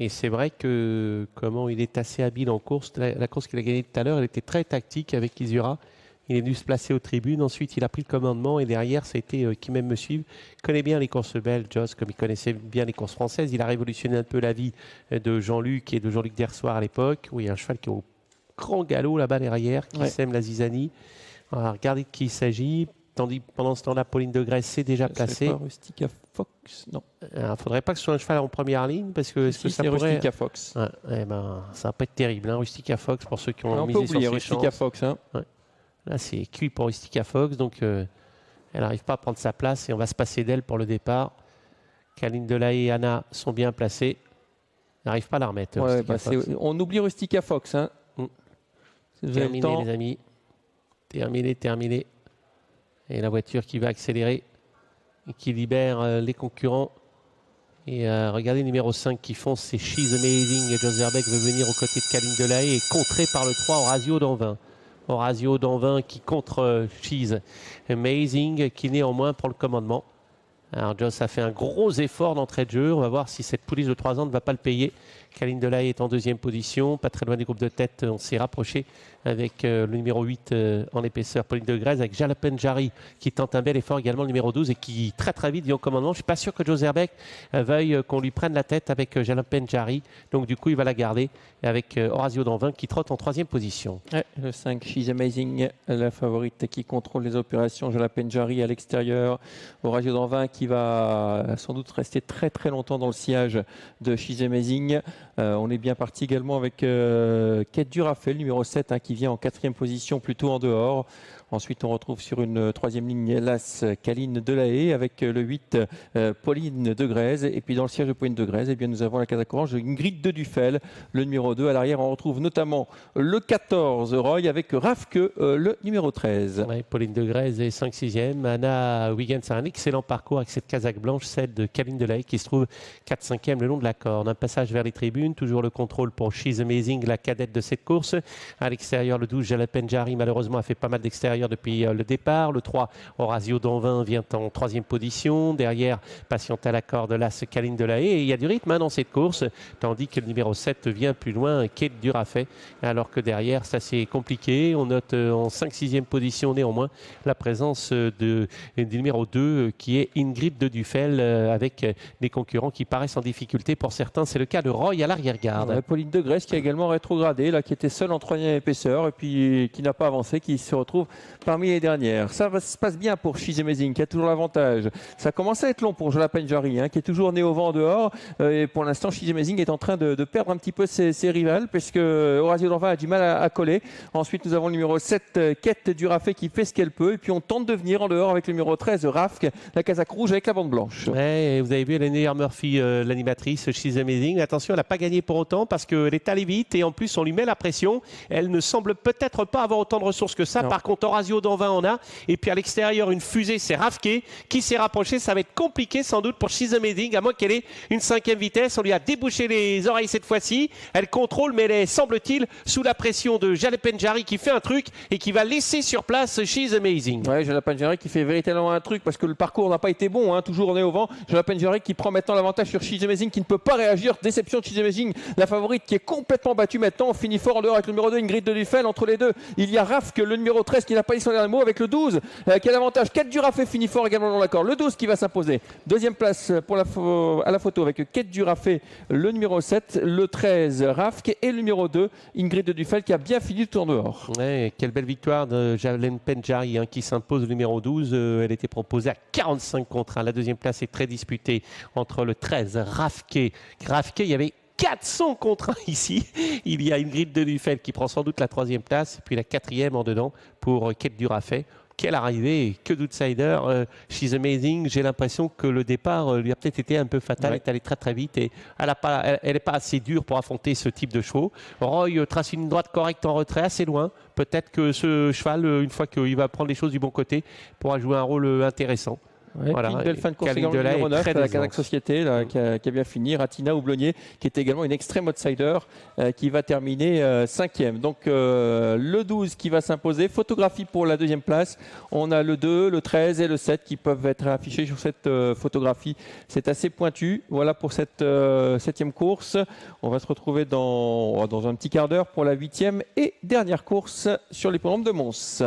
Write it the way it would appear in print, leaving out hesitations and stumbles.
Et c'est vrai que comment il est assez habile en course. La course qu'il a gagnée tout à l'heure, elle était très tactique avec Isura. Il est venu se placer aux tribunes. Ensuite, il a pris le commandement. Et derrière, ça a été qui m'aime me suivre. Il connaît bien les courses belges, Joss, comme il connaissait bien les courses françaises. Il a révolutionné un peu la vie de Jean-Luc et de Jean-Luc Dersoir à l'époque. Oui, un cheval qui est au grand galop là-bas derrière, qui sème la zizanie. Alors, regardez de qui il s'agit. Tandis pendant ce temps-là, Pauline de Grèce s'est déjà placée. C'est pas Rustica Fox, non. Il ne faudrait pas que ce soit un cheval en première ligne parce que, Si, ça c'est pourrait... Rustica Fox. Ouais, eh ben, ça va pas être terrible. Hein. Rustica Fox, pour ceux qui ont On peut misé oublier sur ses Rustica chances. Fox. Hein. Ouais. Là, c'est cuit pour Rustica Fox, donc elle n'arrive pas à prendre sa place et on va se passer d'elle pour le départ. Kaline Delahaye et Anna sont bien placées. Elle n'arrive pas à la remettre. Ouais, on oublie Rustica Fox. Hein. Terminé, les amis. Terminé. Et la voiture qui va accélérer et qui libère les concurrents. Et regardez le numéro 5 qui fonce, c'est She's Amazing. Et Jozerbeck veut venir aux côtés de Kaline Delahaye et contré par le 3 Horacio Danvin. Horacio Danvin qui contre She's Amazing, qui néanmoins prend le commandement. Alors Joss a fait un gros effort d'entrée de jeu. On va voir si cette pouliche de 3 ans ne va pas le payer. Kaline Delahaye est en deuxième position, pas très loin des groupes de tête. On s'est rapproché avec le numéro 8 en épaisseur, Pauline de Grèze, avec Jalapenjari qui tente un bel effort également, le numéro 12, et qui très très vite vient au commandement. Je ne suis pas sûr que Jozerbeck veuille qu'on lui prenne la tête avec Jalapenjari. Donc du coup, il va la garder avec Horacio Danvin qui trotte en troisième position. Ouais, le 5, She's Amazing, la favorite qui contrôle les opérations. Jalapenjari à l'extérieur. Horacio Danvin qui va sans doute rester très très longtemps dans le sillage de She's Amazing. On est bien parti également avec Kate Durafel, numéro 7, qui vient en quatrième position, plutôt en dehors. Ensuite, on retrouve sur une troisième ligne l'As Kaline Delahaye avec le 8 Pauline de Grèze. Et puis dans le siège de Pauline de Grèze, eh bien, nous avons la Casa Orange Ingrid de Dufel, le numéro 2. À l'arrière, on retrouve notamment le 14 Roy avec Rafke, le numéro 13. Ouais, Pauline de Grèze est 5-6e. Anna Wiggins a un excellent parcours avec cette casaque blanche, celle de Kaline Delahaye qui se trouve 4-5e le long de la corde. Un passage vers les tribunes, toujours le contrôle pour She's Amazing, la cadette de cette course. À l'extérieur, le 12 Jalapenjari malheureusement a fait pas mal d'extérieur depuis le départ. Le 3 Horacio Danvin vient en troisième position. Derrière, patiente à la corde, l'As Kaline Delahaye. Et il y a du rythme dans cette course, tandis que le numéro 7 vient plus loin, Kate Durafel. Alors que derrière, ça c'est compliqué. On note en 5-6e position néanmoins la présence du numéro 2 qui est Ingrid de Dufel avec des concurrents qui paraissent en difficulté. Pour certains, c'est le cas de Roy à l'arrière-garde. Ouais, Pauline de Grèce qui a également rétrogradé, là, qui était seule en troisième épaisseur et puis qui n'a pas avancé, qui se retrouve parmi les dernières. Ça se passe bien pour She's Amazing qui a toujours l'avantage. Ça commence à être long pour Jalapenjari qui est toujours né au vent dehors. Et pour l'instant, She's Amazing est en train de perdre un petit peu ses rivales parce que Horacio Danvin a du mal à coller. Ensuite, nous avons le numéro 7, Kate Durafel qui fait ce qu'elle peut. Et puis on tente de venir en dehors avec le numéro 13, Rafke, la casaque rouge avec la bande blanche. Ouais, vous avez vu Lenny Murphy, l'animatrice She's Amazing. Attention, elle n'a pas gagné pour autant parce qu'elle est allée vite et en plus on lui met la pression. Elle ne semble peut-être pas avoir autant de ressources que ça. Non. Par contre, Horacio Danvin en a. Et puis à l'extérieur, une fusée, c'est Rafke qui s'est rapproché. Ça va être compliqué sans doute pour She's Amazing, à moins qu'elle ait une 5e vitesse. On lui a débouché les oreilles cette fois-ci. Elle contrôle, mais elle est, semble-t-il, sous la pression de Jalapenjari qui fait un truc et qui va laisser sur place She's Amazing. Ouais, Jalapenjari qui fait véritablement un truc parce que le parcours n'a pas été bon. Toujours on est au vent. Jalapenjari qui prend maintenant l'avantage sur She's Amazing qui ne peut pas réagir. Déception de She's Amazing, la favorite qui est complètement battue maintenant. On finit fort en dehors avec le numéro 2, Ingrid de Dufel. Entre les deux, il y a Rafke, le numéro 13 qui n'a pas dit son dernier mot avec le 12 qui a l'avantage. Kate Durafel finit fort également dans l'accord. Le 12 qui va s'imposer. Deuxième place pour à la photo avec Kate Durafel, le numéro 7, le 13 Rafke et le numéro 2, Ingrid de Dufel qui a bien fini le tour dehors. Ouais, quelle belle victoire de Jalapenjari qui s'impose, le numéro 12. Elle était proposée à 45 contre 1. La deuxième place est très disputée entre le 13 Rafke. Il y avait 400 contre 1 ici. Il y a Ingrid de Dufel qui prend sans doute la 3e place. Et puis la 4e en dedans pour Kate Durafel. Quelle arrivée, que d'outsider. She's Amazing, j'ai l'impression que le départ lui a peut-être été un peu fatal. Elle est allée très très vite et elle n'est pas assez dure pour affronter ce type de chevaux. Roy trace une droite correcte en retrait, assez loin. Peut-être que ce cheval, une fois qu'il va prendre les choses du bon côté, pourra jouer un rôle intéressant. Ouais, voilà, une belle fin de course Caligne également, Delay numéro est 9, très la décevante. Kazakh Société là, qui a bien fini. Ratina Houblonnier qui était également une extrême outsider qui va terminer 5e. Donc le 12 qui va s'imposer. Photographie pour la 2e place. On a le 2, le 13 et le 7 qui peuvent être affichés sur cette photographie. C'est assez pointu. Voilà pour cette 7e course. On va se retrouver dans un petit quart d'heure pour la 8e et dernière course sur l'hippodrome de Mons.